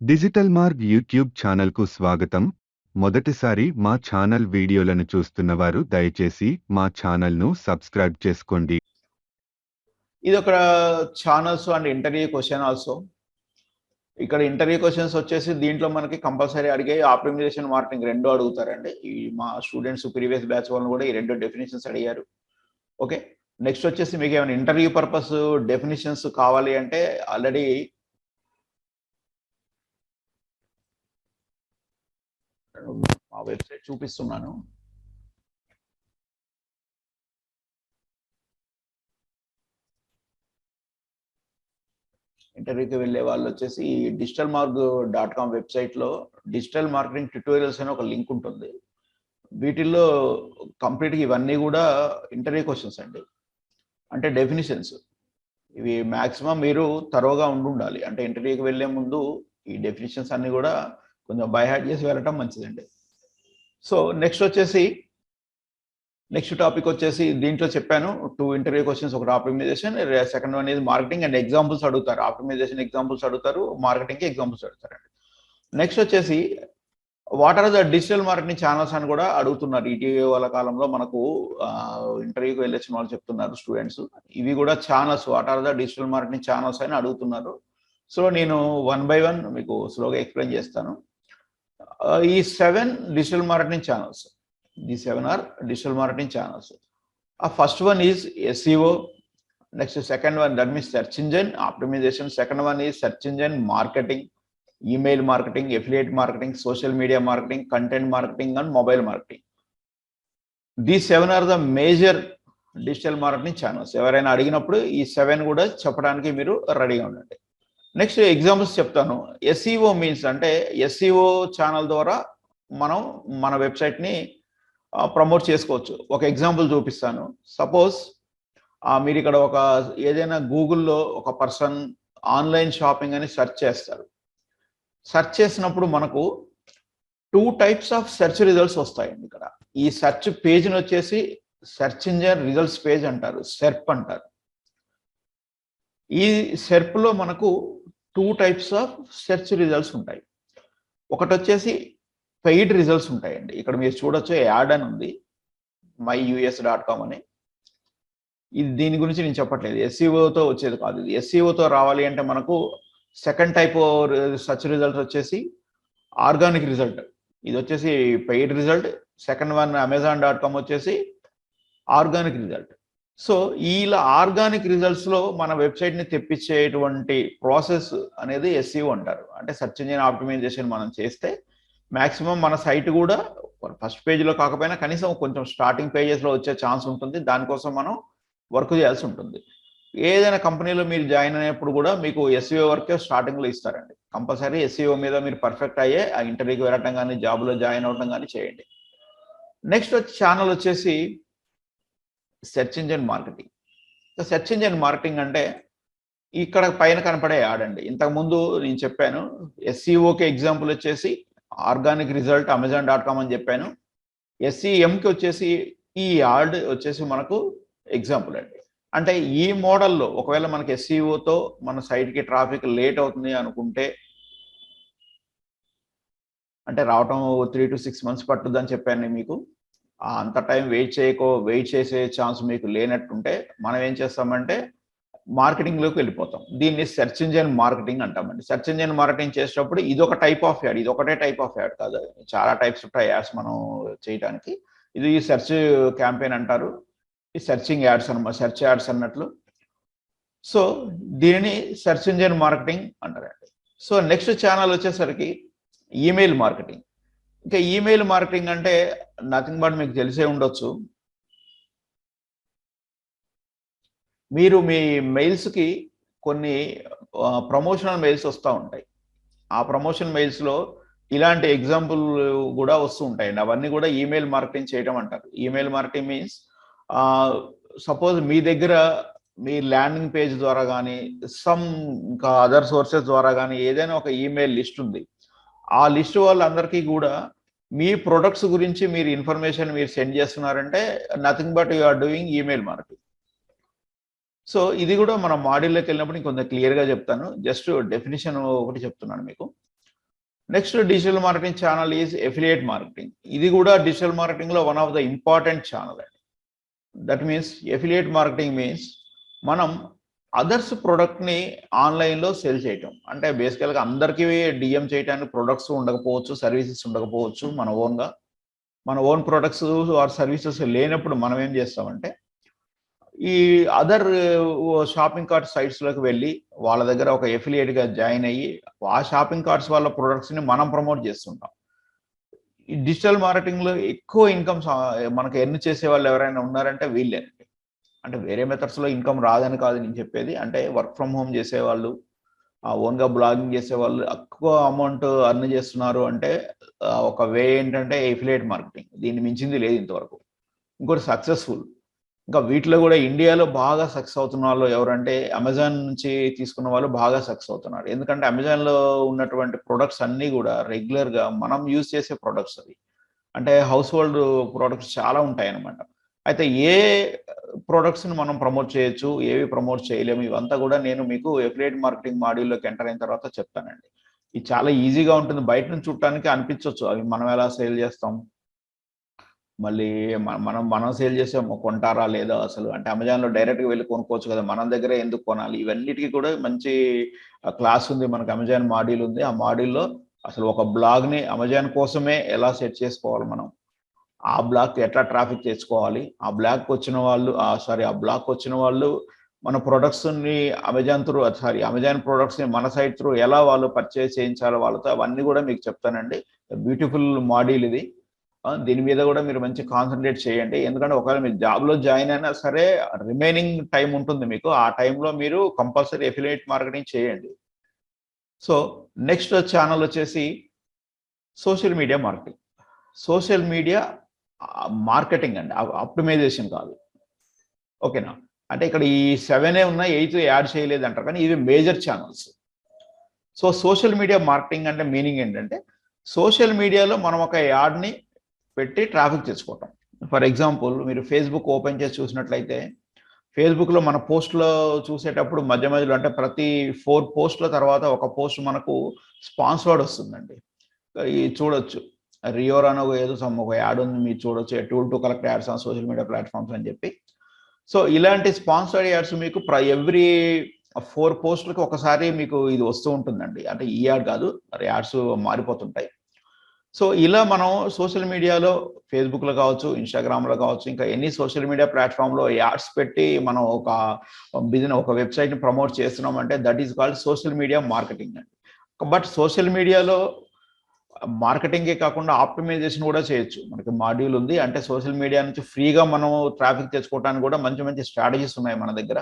డిజిటల్మార్గ్ YouTube ఛానల్కు స్వాగతం. మొదటిసారి మా ఛానల్ వీడియోలను చూస్తున్నవారు దయచేసి మా ఛానల్ను సబ్స్క్రైబ్ చేసుకోండి. ఇది ఒక channels and interview question also. ఇక్కడ ఇంటర్వ్యూ క్వశ్చన్స్ వచ్చేసి దీంట్లో మనకి కంపల్సరీ అడిగే ఆప్టిమైజేషన్ మార్కెటింగ్ రెండు అడుగుతారండి. ఈ మా స్టూడెంట్స్ ప్రీవియస్ బ్యాచ్ వాళ్ళని కూడా ఈ రెండు డెఫినేషన్స్ అడిగారు. ఓకే, నెక్స్ట్ వచ్చేసి మీకు ఏమైనా ఇంటర్వ్యూ పర్పస్ డెఫినేషన్స్ కావాలి అంటే ఆల్రెడీ మా వెబ్సైట్ చూపిస్తున్నాను. ఇంటర్వ్యూకి వెళ్ళే వాళ్ళు వచ్చేసి DigitalMarg.com వెబ్సైట్లో డిజిటల్ మార్కెటింగ్ ట్యుటోరియల్స్ అనే ఒక లింక్ ఉంటుంది. వీటిల్లో కంప్లీట్గా ఇవన్నీ కూడా ఇంటర్వ్యూ క్వశ్చన్స్ అండి, అంటే డెఫినిషన్స్. ఇవి మ్యాక్సిమం మీరు తరోగా ఉండాలి. అంటే ఇంటర్వ్యూకి వెళ్ళే ముందు ఈ డెఫినిషన్స్ అన్ని కూడా కొంచెం బై హార్ట్ చేసి వెళ్ళటం మంచిదండి. సో నెక్స్ట్ టాపిక్ వచ్చేసి దీంట్లో చెప్పాను 2 ఇంటర్వ్యూ క్వశ్చన్స్, ఒకటి ఆప్టిమైజేషన్, సెకండ్ వన్ ఇది మార్కెటింగ్ అండ్ ఎగ్జాంపుల్స్ అడుగుతారు. ఆప్టిమైజేషన్ ఎగ్జాంపుల్స్ అడుగుతారు, మార్కెటింగ్కి ఎగ్జాంపుల్స్ అడుగుతారండి. నెక్స్ట్ వచ్చేసి what are the digital marketing channels అని కూడా అడుగుతున్నారు. ఇటీవల కాలంలో మనకు ఇంటర్వ్యూకి వెళ్ళొచ్చిన వాళ్ళు చెప్తున్నారు స్టూడెంట్స్, ఇవి కూడా channels, what are the digital marketing channels అని అడుగుతున్నారు. సో నేను 1 by 1 మీకు స్లోగా ఎక్స్ప్లెయిన్ చేస్తాను. ఈ 7 digital marketing channels, the 7 are digital marketing channels. First one is SEO. Next, second one, that means search engine optimization. Second one is search engine marketing, email marketing, affiliate marketing, social media marketing, content marketing, and mobile marketing. These 7 are the major digital marketing channels. ఎవరైనా అడిగినప్పుడు ఈ 7 కూడా చెప్పడానికి మీరు రెడీగా ఉండండి. Next examples చెప్తాను. SEO means అంటే SEO ఛానల్ ద్వారా మనం మన వెబ్సైట్ని ప్రమోట్ చేసుకోవచ్చు. ఒక ఎగ్జాంపుల్ చూపిస్తాను. సపోజ్ మీరు ఇక్కడ ఒక ఏదైనా గూగుల్లో ఒక పర్సన్ ఆన్లైన్ షాపింగ్ అని సెర్చ్ చేస్తారు. సెర్చ్ చేసినప్పుడు మనకు 2 types ఆఫ్ సెర్చ్ రిజల్ట్స్ వస్తాయండి. ఇక్కడ ఈ సెర్చ్ పేజ్ని వచ్చేసి సెర్చ్ ఇంజిన్ రిజల్ట్స్ పేజ్ అంటారు, సెర్ప్ అంటారు. ఈ సెర్ప్లో మనకు 2 types ఆఫ్ సెర్చ్ రిజల్ట్స్ ఉంటాయి. ఒకటి వచ్చేసి పెయిడ్ రిజల్ట్స్ ఉంటాయండి. ఇక్కడ మీరు చూడొచ్చు, యాడ్ అని ఉంది, myus.com అని. ఇది దీని గురించి నేను చెప్పట్లేదు, SEOతో వచ్చేది కాదు ఇది. SEOతో రావాలి అంటే మనకు సెకండ్ టైప్ సెర్చ్ రిజల్ట్ వచ్చేసి ఆర్గానిక్ రిజల్ట్. ఇది వచ్చేసి paid result. Second one amazon.com వచ్చేసి ఆర్గానిక్ రిజల్ట్. సో ఇలా ఆర్గానిక్ రిజల్ట్స్లో మన వెబ్సైట్ని తెప్పించేటువంటి ప్రాసెస్ అనేది SEO అంటారు. అంటే సెర్చ్ ఇంజిన్ ఆప్టిమైజేషన్ మనం చేస్తే మ్యాక్సిమం మన సైట్ కూడా ఫస్ట్ పేజ్లో కాకపోయినా కనీసం కొంచెం స్టార్టింగ్ పేజెస్లో వచ్చే ఛాన్స్ ఉంటుంది. దానికోసం మనం వర్క్ చేయాల్సి ఉంటుంది. ఏదైనా కంపెనీలో మీరు జాయిన్ అయినప్పుడు కూడా మీకు SEO వర్కే స్టార్టింగ్లో ఇస్తారండి. కంపల్సరీ SEO మీద మీరు పర్ఫెక్ట్ అయ్యే ఆ ఇంటర్వ్యూకి వెళ్ళటం కానీ జాబ్లో జాయిన్ అవ్వడం కానీ చేయండి. నెక్స్ట్ ఛానల్ వచ్చేసి search engine marketing. Search engine marketing అంటే ఇక్కడ పైన కనపడే యాడ్ అండి. ఇంతకుముందు నేను చెప్పాను SEOకి ఎగ్జాంపుల్ వచ్చేసి ఆర్గానిక్ రిజల్ట్ amazon.com అని చెప్పాను. SEMకి వచ్చేసి ఈ యాడ్ వచ్చేసి మనకు ఎగ్జాంపుల్ అండి. అంటే ఈ మోడల్లో ఒకవేళ మనకి SEOతో మన సైట్కి ట్రాఫిక్ లేట్ అవుతుంది అనుకుంటే, అంటే రావటం 3 to 6 months పట్టుద్దని చెప్పాను మీకు. అంత టైం వెయిట్ చేసే ఛాన్స్ మీకు లేనట్టుంటే మనం ఏం చేస్తామంటే మార్కెటింగ్లోకి వెళ్ళిపోతాం. దీన్ని సెర్చ్ ఇంజిన్ మార్కెటింగ్ అంటామండి. సెర్చ్ ఇంజిన్ మార్కెటింగ్ చేసేటప్పుడు ఇది ఒక టైప్ ఆఫ్ యాడ్, ఇది ఒకటే టైప్ ఆఫ్ యాడ్ కాదు, చాలా టైప్స్ ఉంటాయి యాడ్స్ మనం చేయడానికి. ఇది సెర్చ్ క్యాంపెయిన్ అంటారు, ఈ సెర్చింగ్ యాడ్స్ అన్నమాట, సెర్చ్ యాడ్స్ అన్నట్లు. సో దీనిని సెర్చ్ ఇంజిన్ మార్కెటింగ్ అంటారండి. సో నెక్స్ట్ ఛానల్ వచ్చేసరికి ఈమెయిల్ మార్కెటింగ్. ఇంకా ఈమెయిల్ మార్కెటింగ్ అంటే నథింగ్ బట్ మీకు తెలిసే ఉండొచ్చు, మీరు మీ మెయిల్స్కి కొన్ని ప్రమోషనల్ మెయిల్స్ వస్తూ ఉంటాయి. ఆ ప్రమోషన్ మెయిల్స్లో ఇలాంటి ఎగ్జాంపుల్ కూడా వస్తూ ఉంటాయండి. అవన్నీ కూడా ఈమెయిల్ మార్కెటింగ్ చేయడం అంటారు. ఈమెయిల్ మార్కెటింగ్ మీన్స్ సపోజ్ మీ దగ్గర మీ ల్యాండింగ్ పేజ్ ద్వారా కానీ ఇంకా అదర్ సోర్సెస్ ద్వారా కానీ ఏదైనా ఒక ఈమెయిల్ లిస్ట్ ఉంది. ఆ లిస్ట్ వాళ్ళందరికీ కూడా మీ ప్రొడక్ట్స్ గురించి మీరు ఇన్ఫర్మేషన్ మీరు సెండ్ చేస్తున్నారంటే nothing but you are doing email marketing. So ఇది కూడా మనం మాడ్యూల్లోకి వెళ్ళినప్పుడు కొంచెం క్లియర్గా చెప్తాను. జస్ట్ డెఫినేషన్ ఒకటి చెప్తున్నాను మీకు. Next digital marketing channel is affiliate marketing. ఇది కూడా డిజిటల్ మార్కెటింగ్లో one of the important channel అండి. That means affiliate marketing means మనం అదర్స్ ప్రొడక్ట్ని ఆన్లైన్లో సేల్ చేయటం. అంటే బేసికల్గా అందరికీ డిఎం చేయడానికి ప్రొడక్ట్స్ ఉండకపోవచ్చు, సర్వీసెస్ ఉండకపోవచ్చు. మన ఓన్ ప్రొడక్ట్స్ ఆర్ సర్వీసెస్ లేనప్పుడు మనం ఏం చేస్తామంటే ఈ అదర్ షాపింగ్ కార్ట్ సైట్స్లోకి వెళ్ళి వాళ్ళ దగ్గర ఒక ఎఫిలియేట్గా జాయిన్ అయ్యి ఆ షాపింగ్ కార్ట్స్ వాళ్ళ ప్రొడక్ట్స్ని మనం ప్రమోట్ చేస్తుంటాం. ఈ డిజిటల్ మార్కెటింగ్లో ఎక్కువ ఇన్కమ్స్ మనకు ఎర్న్ చేసే వాళ్ళు ఎవరైనా ఉన్నారంటే వీళ్ళేనండి. అంటే వేరే మెథడ్స్లో ఇన్కమ్ రాదని కాదు నేను చెప్పేది. అంటే వర్క్ ఫ్రమ్ హోమ్ చేసేవాళ్ళు, ఓన్గా బ్లాగింగ్ చేసేవాళ్ళు ఎక్కువ అమౌంట్ అర్న్ చేస్తున్నారు అంటే ఒక వే ఏంటంటే ఎఫిలియేట్ మార్కెటింగ్. దీన్ని మించింది లేదు ఇంతవరకు. ఇంకోటి సక్సెస్ఫుల్. ఇంకా వీటిలో కూడా ఇండియాలో బాగా సక్సెస్ అవుతున్న వాళ్ళు ఎవరంటే అమెజాన్ నుంచి తీసుకున్న వాళ్ళు బాగా సక్సెస్ అవుతున్నారు. ఎందుకంటే అమెజాన్లో ఉన్నటువంటి ప్రొడక్ట్స్ అన్నీ కూడా రెగ్యులర్గా మనం యూజ్ చేసే ప్రొడక్ట్స్ అవి. అంటే హౌస్ హోల్డ్ ప్రొడక్ట్స్ చాలా ఉంటాయి అన్నమాట. అయితే ఏ ప్రొడక్ట్స్ని మనం ప్రమోట్ చేయొచ్చు, ఏవి ప్రమోట్ చేయలేము, ఇవంతా కూడా నేను మీకు ఎఫిలియేట్ మార్కెటింగ్ మాడ్యూల్లోకి ఎంటర్ అయిన తర్వాత చెప్తానండి. ఇది చాలా ఈజీగా ఉంటుంది. బయట నుంచి చూడటానికి అనిపించవచ్చు అవి మనం ఎలా సేల్ చేస్తాం, మళ్ళీ మనం సేల్ చేసే కొంటారా లేదా అసలు, అంటే అమెజాన్లో డైరెక్ట్గా వెళ్ళి కొనుక్కోవచ్చు కదా, మన దగ్గరే ఎందుకు కొనాలి, ఇవన్నిటికీ కూడా మంచి క్లాస్ ఉంది మనకు. అమెజాన్ మాడ్యూల్ ఉంది. ఆ మాడ్యూల్లో అసలు ఒక బ్లాగ్ని అమెజాన్ కోసమే ఎలా సెట్ చేసుకోవాలి, మనం ఆ బ్లాగ్కి ఎట్లా ట్రాఫిక్ తెచ్చుకోవాలి, ఆ బ్లాగ్కి వచ్చిన వాళ్ళు మన ప్రొడక్ట్స్ని అమెజాన్ ప్రొడక్ట్స్ని మన సైట్ త్రూ ఎలా వాళ్ళు పర్చేస్ చేయించాలో వాళ్ళతో, అవన్నీ కూడా మీకు చెప్తానండి. బ్యూటిఫుల్ మాడ్యూల్ ఇది. దీని మీద కూడా మీరు మంచి కాన్సన్ట్రేట్ చేయండి. ఎందుకంటే ఒకవేళ మీరు జాబ్లో జాయిన్ అయినా సరే రిమైనింగ్ టైం ఉంటుంది మీకు. ఆ టైంలో మీరు కంపల్సరీ ఎఫిలియేట్ మార్కెటింగ్ చేయండి. సో నెక్స్ట్ ఛానల్ వచ్చేసి social media marketing. Social media marketing అండి, ఆప్టిమైజేషన్ కాదు. ఓకేనా? అంటే ఇక్కడ ఈ 7 ఉన్నాయి, 8 యాడ్ చేయలేదు అంటారు, కానీ ఇవి major channels. So social media marketing అంటే మీనింగ్ ఏంటంటే సోషల్ మీడియాలో మనం ఒక యాడ్ని పెట్టి ట్రాఫిక్ తెచ్చుకోవటం. ఫర్ ఎగ్జాంపుల్ మీరు ఫేస్బుక్ ఓపెన్ చేసి చూసినట్లయితే ఫేస్బుక్లో మన పోస్ట్లో చూసేటప్పుడు మధ్య మధ్యలో అంటే ప్రతి 4 పోస్టుల తర్వాత ఒక పోస్ట్ మనకు స్పాన్సర్డ్ వస్తుందండి. ఈ చూడొచ్చు, రియోర్ అని ఏదో ఒక యాడ్ ఉంది, మీరు చూడొచ్చు, tool to collect ads on social media platforms అని చెప్పి. సో ఇలాంటి స్పాన్సర్డ్ యాడ్స్ మీకు ఎవ్రీ 4 పోస్టులకి ఒకసారి మీకు ఇది వస్తూ ఉంటుందండి. అంటే ఈ యాడ్ కాదు, మరి యాడ్స్ మారిపోతుంటాయి. సో ఇలా మనం సోషల్ మీడియాలో ఫేస్బుక్లో కావచ్చు, ఇన్స్టాగ్రామ్లో కావచ్చు, ఇంకా ఎన్ని సోషల్ మీడియా ప్లాట్ఫామ్లో యాడ్స్ పెట్టి మనం ఒక వెబ్సైట్ని ప్రమోట్ చేస్తున్నామంటే that is called social media marketing అండి. బట్ సోషల్ మీడియాలో మార్కెటింగే కాకుండా ఆప్టిమైజేషన్ కూడా చేయొచ్చు. మనకి మాడ్యూల్ ఉంది. అంటే సోషల్ మీడియా నుంచి ఫ్రీగా మనం ట్రాఫిక్ తెచ్చుకోవడానికి కూడా మంచి మంచి స్ట్రాటజీస్ ఉన్నాయి మన దగ్గర.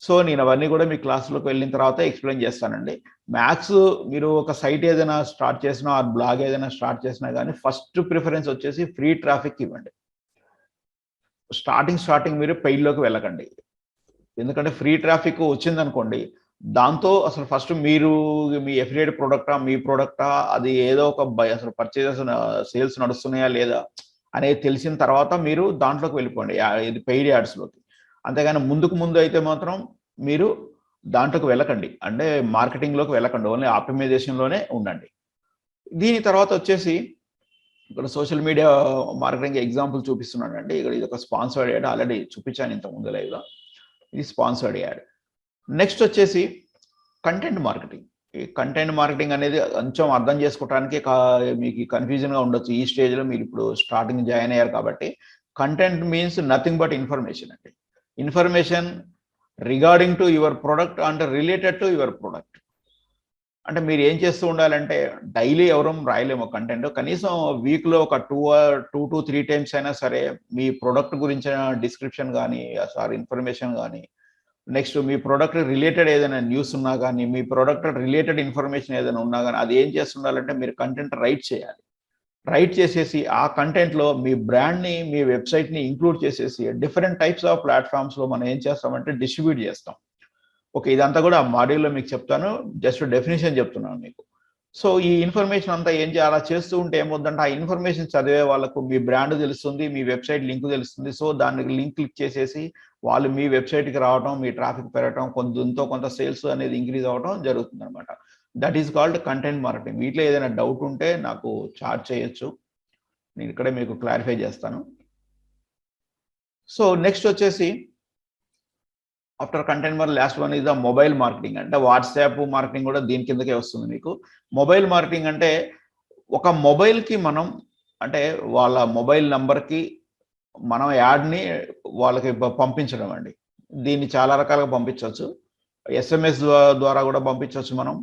సో నేను అవన్నీ కూడా మీ క్లాస్లోకి వెళ్ళిన తర్వాత ఎక్స్ప్లెయిన్ చేస్తానండి. మ్యాథ్స్ మీరు ఒక సైట్ ఏదైనా స్టార్ట్ చేసినా, ఆ బ్లాగ్ ఏదైనా స్టార్ట్ చేసినా కానీ ఫస్ట్ ప్రిఫరెన్స్ వచ్చేసి ఫ్రీ ట్రాఫిక్ ఇవ్వండి. స్టార్టింగ్ మీరు పెయిడ్లోకి వెళ్ళకండి. ఎందుకంటే ఫ్రీ ట్రాఫిక్ వచ్చిందనుకోండి, దాంతో అసలు ఫస్ట్ మీరు మీ ఎఫిలియేట్ మీ ప్రోడక్టా, అది ఏదో ఒక అసలు పర్చేజెస్ సేల్స్ నడుస్తున్నాయా లేదా అనేది తెలిసిన తర్వాత మీరు దాంట్లోకి వెళ్ళిపోండి, ఇది పెయిడ్ యాడ్స్లోకి. అంతేగాని ముందు అయితే మాత్రం మీరు దాంట్లోకి వెళ్ళకండి, అంటే మార్కెటింగ్లోకి వెళ్ళకండి, ఓన్లీ ఆప్టిమైజేషన్లోనే ఉండండి. దీని తర్వాత వచ్చేసి ఇక్కడ సోషల్ మీడియా మార్కెటింగ్ ఎగ్జాంపుల్ చూపిస్తున్నానండి. ఇక్కడ ఇది ఒక స్పాన్సర్డ్ యాడ్, ఆల్రెడీ చూపించాను ఇంతకుముందు లైవ్లో. ఇది స్పాన్సర్డ్ యాడ్. నెక్స్ట్ వచ్చేసి కంటెంట్ మార్కెటింగ్. ఈ కంటెంట్ మార్కెటింగ్ అనేది కొంచెం అర్థం చేసుకోవడానికి మీకు కన్ఫ్యూజన్గా ఉండొచ్చు ఈ స్టేజ్లో, మీరు ఇప్పుడు స్టార్టింగ్ జాయిన్ అయ్యారు కాబట్టి. Content means nothing but information అండి. Information regarding to your product and related to your product. అంటే మీరు ఏం చేస్తూ ఉండాలంటే డైలీ ఎవరూ రాయలేము కంటెంట్, కనీసం వీక్లో ఒక 2 to 3 టైమ్స్ అయినా సరే మీ ప్రొడక్ట్ గురించిన డిస్క్రిప్షన్ కానీ ఇన్ఫర్మేషన్ కానీ, నెక్స్ట్ మీ ప్రోడక్ట్ రిలేటెడ్ ఏదైనా న్యూస్ ఉన్నా కానీ, మీ ప్రోడక్ట్ రిలేటెడ్ ఇన్ఫర్మేషన్ ఏదైనా ఉన్నా కానీ, అది ఏం చేస్తుండాలంటే మీరు కంటెంట్ రైట్ చేయాలి. రైట్ చేసేసి ఆ కంటెంట్లో మీ బ్రాండ్ని, మీ వెబ్సైట్ని ఇంక్లూడ్ చేసేసి డిఫరెంట్ టైప్స్ ఆఫ్ ప్లాట్ఫామ్స్లో మనం ఏం చేస్తామంటే డిస్ట్రిబ్యూట్ చేస్తాం. ఓకే, ఇదంతా కూడా ఆ మాడ్యూల్లో మీకు చెప్తాను, జస్ట్ డెఫినేషన్ చెప్తున్నాను మీకు. సో ఈ ఇన్ఫర్మేషన్ అంతా ఏం చేయాలి, అలా చేస్తూ ఉంటే ఏమవుతుందంటే ఆ ఇన్ఫర్మేషన్ చదివే వాళ్ళకు మీ బ్రాండ్ తెలుస్తుంది, మీ వెబ్సైట్ లింక్ తెలుస్తుంది. సో దానికి లింక్ క్లిక్ చేసేసి వాళ్ళు మీ వెబ్సైట్కి రావడం, మీ ట్రాఫిక్ పెరగడం, కొంత సేల్స్ అనేది ఇంక్రీజ్ అవ్వడం జరుగుతుంది అనమాట. That is called content marketing. వీటిలో ఏదైనా డౌట్ ఉంటే నాకు చాట్ చేయొచ్చు, నేను ఇక్కడే మీకు క్లారిఫై చేస్తాను. సో నెక్స్ట్ వచ్చేసి after content marketing last one is the mobile marketing. అంటే వాట్సాప్ మార్కెటింగ్ కూడా దీని కిందకే వస్తుంది మీకు. మొబైల్ మార్కెటింగ్ అంటే ఒక మొబైల్కి మనం, అంటే వాళ్ళ మొబైల్ నంబర్కి మనం యాడ్ని వాళ్ళకి పంపించడం అండి. దీన్ని చాలా రకాలుగా పంపించవచ్చు. ఎస్ఎంఎస్ ద్వారా కూడా పంపించవచ్చు మనం.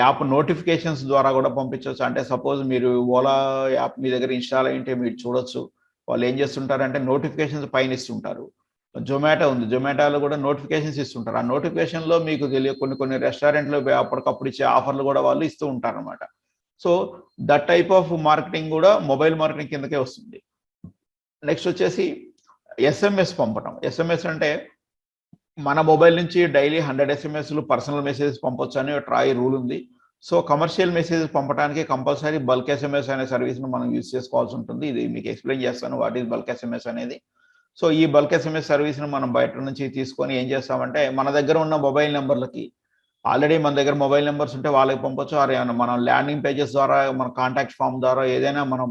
యాప్ నోటిఫికేషన్స్ ద్వారా కూడా పంపించవచ్చు. అంటే సపోజ్ మీరు ఓలా యాప్ మీ దగ్గర ఇన్‌స్టాల్ అయ్యుంటే మీరు చూడొచ్చు. వాళ్ళు ఏం చేస్తుంటారంటే నోటిఫికేషన్స్ పైన ఇస్తుంటారు. జొమాటో ఉంది. జొమాటోలో కూడా నోటిఫికేషన్స్ ఇస్తుంటారు. ఆ నోటిఫికేషన్‌లో మీకు కొన్ని కొన్ని రెస్టారెంట్‌లు అప్పటికప్పుడు ఇచ్చే ఆఫర్‌లు కూడా వాళ్ళు ఇస్తూ ఉంటారనమాట. So that type of marketing కూడా మొబైల్ మార్కెటింగ్ కిందకే వస్తుంది. నెక్స్ట్ వచ్చేసి ఎస్ఎంఎస్ పంపటం. ఎస్ఎంఎస్ అంటే మన మొబైల్ నుంచి డైలీ 100 ఎస్ఎంఎస్‌లు పర్సనల్ మెసేజెస్ పంపొచ్చని ట్రాయ్ రూల్ ఉంది. సో కమర్షియల్ మెసేజెస్ పంపడానికి కంపల్సరీ బల్క్ ఎస్ఎంఎస్ అనే సర్వీస్‌ని మనం యూజ్ చేసుకోవాల్సి ఉంటుంది. ఇది మీకు ఎక్స్‌ప్లెయిన్ చేస్తాను వాట్ ఈస్ బల్క్ ఎస్ఎంఎస్ అనేది. సో ఈ బల్క్ ఎస్ఎంఎస్ సర్వీస్‌ని మనం బయట నుంచి తీసుకొని ఏం చేస్తామంటే మన దగ్గర ఉన్న మొబైల్ నంబర్‌లకి, ఆల్రెడీ మన దగ్గర మొబైల్ నంబర్స్ ఉంటే వాళ్ళకి పంపొచ్చు. ఆర్ ఏమన్నా మనం ల్యాండింగ్ పేజెస్ ద్వారా, మన కాంటాక్ట్ ఫార్మ్ ద్వారా ఏదైనా మనం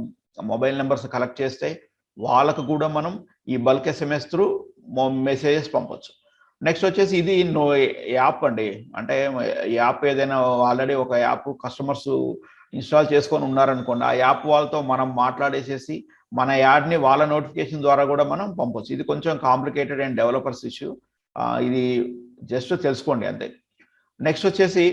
మొబైల్ నంబర్స్ కలెక్ట్ చేస్తే వాళ్ళకు కూడా మనం ఈ బల్క్ ఎస్ఎంఎస్ త్రూ మెసేజెస్ పంపొచ్చు. నెక్స్ట్ వచ్చేసి ఇది యాప్ అండి. అంటే యాప్ ఏదైనా ఆల్రెడీ ఒక యాప్ కస్టమర్స్ ఇన్‌స్టాల్ చేసుకొని ఉన్నారనుకోండి. ఆ యాప్ వాళ్ళతో మనం మాట్లాడేసేసి మన యాడ్‌ని వాళ్ళ నోటిఫికేషన్ ద్వారా కూడా మనం పంపొచ్చు. ఇది కొంచెం కాంప్లికేటెడ్ అండ్ డెవలపర్స్ ఇష్యూ. ఇది జస్ట్ తెలుసుకోండి అంతే. నెక్స్ట్ వచ్చేసి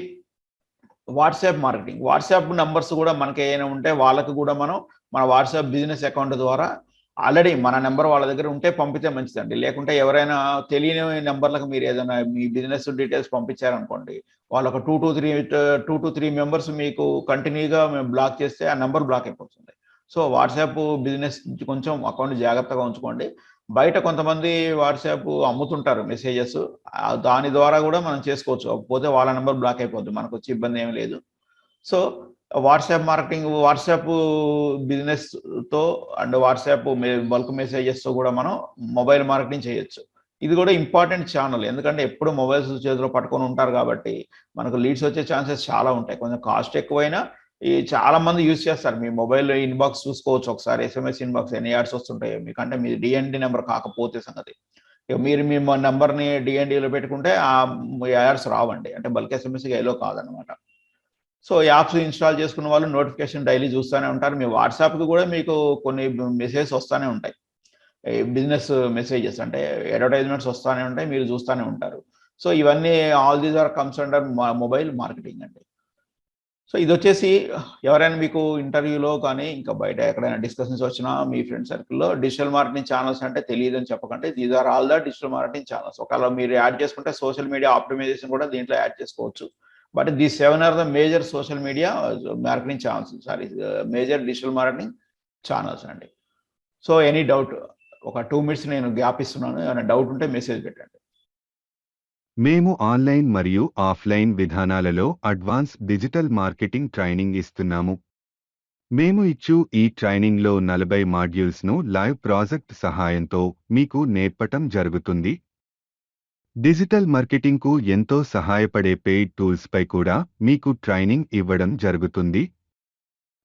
వాట్సాప్ మార్కెటింగ్. వాట్సాప్ నంబర్స్ కూడా మనకి ఏమైనా ఉంటే వాళ్ళకి కూడా మనం మన వాట్సాప్ బిజినెస్ అకౌంట్ ద్వారా ఆల్రెడీ మన నంబర్ వాళ్ళ దగ్గర ఉంటే పంపితే మంచిదండి. లేకుంటే ఎవరైనా తెలియని నంబర్‌లకు మీరు ఏదైనా మీ బిజినెస్ డీటెయిల్స్ పంపించారనుకోండి, వాళ్ళు ఒక 2-3 మెంబర్స్ మీకు కంటిన్యూగా మేము బ్లాక్ చేస్తే ఆ నంబర్ బ్లాక్ అయిపోతుంది. సో వాట్సాప్ బిజినెస్ కొంచెం అకౌంట్ జాగ్రత్తగా ఉంచుకోండి. బయట కొంతమంది వాట్సాప్ అమ్ముతుంటారు మెసేజెస్. దాని ద్వారా కూడా మనం చేసుకోవచ్చు. పోతే వాళ్ళ నంబర్ బ్లాక్ అయిపోద్ది. మనకొచ్చే ఇబ్బంది ఏమి లేదు. సో వాట్సాప్ మార్కెటింగ్, వాట్సాప్ బిజినెస్‌తో అండ్ వాట్సాప్ బల్క్ మెసేజెస్‌తో కూడా మనం మొబైల్ మార్కెటింగ్ చేయొచ్చు. ఇది కూడా ఇంపార్టెంట్ ఛానల్. ఎందుకంటే ఎప్పుడు మొబైల్స్ చేతిలో పట్టుకొని ఉంటారు కాబట్టి మనకు లీడ్స్ వచ్చే ఛాన్సెస్ చాలా ఉంటాయి. కొంచెం కాస్ట్ ఎక్కువైనా చాలా మంది యూజ్ చేస్తారు. మీ మొబైల్‌లో ఇన్‌బాక్స్ చూసుకోవచ్చు ఒకసారి. ఎస్ఎంఎస్ ఇన్‌బాక్స్ ఎన్ని యాడ్స్ వస్తుంటాయో మీకు. అంటే మీది డీఎన్‌డీ నంబర్ కాకపోతే సంగతి. ఇక మీరు మీ నంబర్‌ని డీఎన్‌డీలో పెట్టుకుంటే యాడ్స్ రావండి. అంటే బల్క్ ఎస్ఎంఎస్‌కి ఎలో కాదనమాట. సో యాప్స్ ఇన్‌స్టాల్ చేసుకున్న వాళ్ళు నోటిఫికేషన్ డైలీ చూస్తూనే ఉంటారు. మీ వాట్సాప్‌కి కూడా మీకు కొన్ని మెసేజెస్ వస్తానే ఉంటాయి. బిజినెస్ మెసేజెస్ అంటే అడ్వర్టైజ్‌మెంట్స్ వస్తానే ఉంటాయి. మీరు చూస్తానే ఉంటారు. సో ఇవన్నీ all these are comes under mobile marketing అండి. సో ఇదొచ్చేసి ఎవరైనా మీకు ఇంటర్వ్యూలో కానీ, ఇంకా బయట ఎక్కడైనా డిస్కషన్స్ వచ్చినా మీ ఫ్రెండ్ సర్కిల్‌లో డిజిటల్ మార్కెటింగ్ ఛానెల్స్ అంటే తెలీదని చెప్పకండి. These are all the digital marketing channels. ఒకవేళ మీరు యాడ్ చేసుకుంటే సోషల్ మీడియా ఆప్టిమైజేషన్ కూడా దీంట్లో యాడ్ చేసుకోవచ్చు. But these 7 are the major social media marketing channels. Major digital marketing channels అండి. సో ఎనీ డౌట్, ఒక 2 మినిట్స్ నేను గ్యాప్ ఇస్తున్నాను. ఏమైనా డౌట్ ఉంటే మెసేజ్ పెట్టండి. మేము ఆన్లైన్ మరియు ఆఫ్లైన్ విధానాలలో అడ్వాన్స్ డిజిటల్ మార్కెటింగ్ ట్రైనింగ్ ఇస్తున్నాము. మేము ఇచ్చు ఈ ట్రైనింగ్లో 40 మాడ్యూల్స్ను లైవ్ ప్రాజెక్ట్ సహాయంతో మీకు నేర్పటం జరుగుతుంది. డిజిటల్ మార్కెటింగ్కు ఎంతో సహాయపడే పెయిడ్ టూల్స్పై కూడా మీకు ట్రైనింగ్ ఇవ్వడం జరుగుతుంది.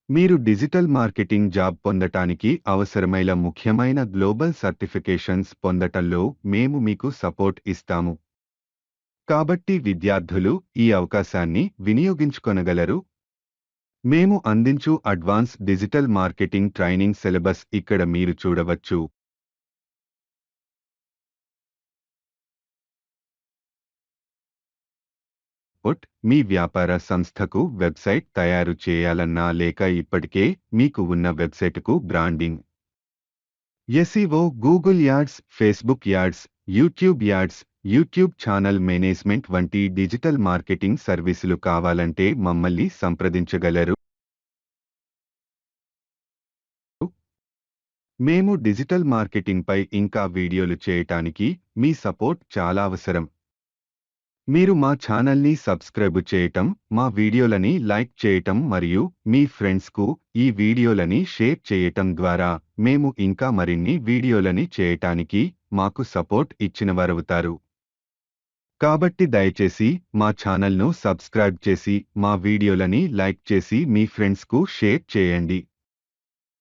మీరు డిజిటల్ మార్కెటింగ్ జాబ్ పొందటానికి అవసరమైన ముఖ్యమైన గ్లోబల్ సర్టిఫికేషన్స్ పొందటంలో మేము మీకు సపోర్ట్ ఇస్తాము. కాబట్టి విద్యార్థులు ఈ అవకాశాన్ని వినియోగించుకొనగలరు. మేము అందించు advance digital marketing training syllabus ఇక్కడ మీరు చూడవచ్చు. మీ వ్యాపార సంస్థకు వెబ్సైట్ తయారు చేయాలన్నా లేక ఇప్పటికే మీకు ఉన్న వెబ్సైటుకు branding, SEO, Google ads, Facebook ads, YouTube ads, YouTube channel management వంటి డిజిటల్ మార్కెటింగ్ సర్వీసులు కావాలంటే మమ్మల్ని సంప్రదించగలరు. మేము డిజిటల్ మార్కెటింగ్పై ఇంకా వీడియోలు చేయటానికి మీ సపోర్ట్ చాలా అవసరం. మీరు మా ఛానల్ని సబ్స్క్రైబ్ చేయటం, మా వీడియోలని లైక్ చేయటం మరియు మీ ఫ్రెండ్స్కు ఈ వీడియోలని షేర్ చేయటం ద్వారా మేము ఇంకా మరిన్ని వీడియోలని చేయటానికి మాకు సపోర్ట్ ఇచ్చినవారవుతారు. కాబట్టి దయచేసి మా ఛానల్ను సబ్స్క్రైబ్ చేసి మా వీడియోలని లైక్ చేసి మీ ఫ్రెండ్స్కు షేర్ చేయండి.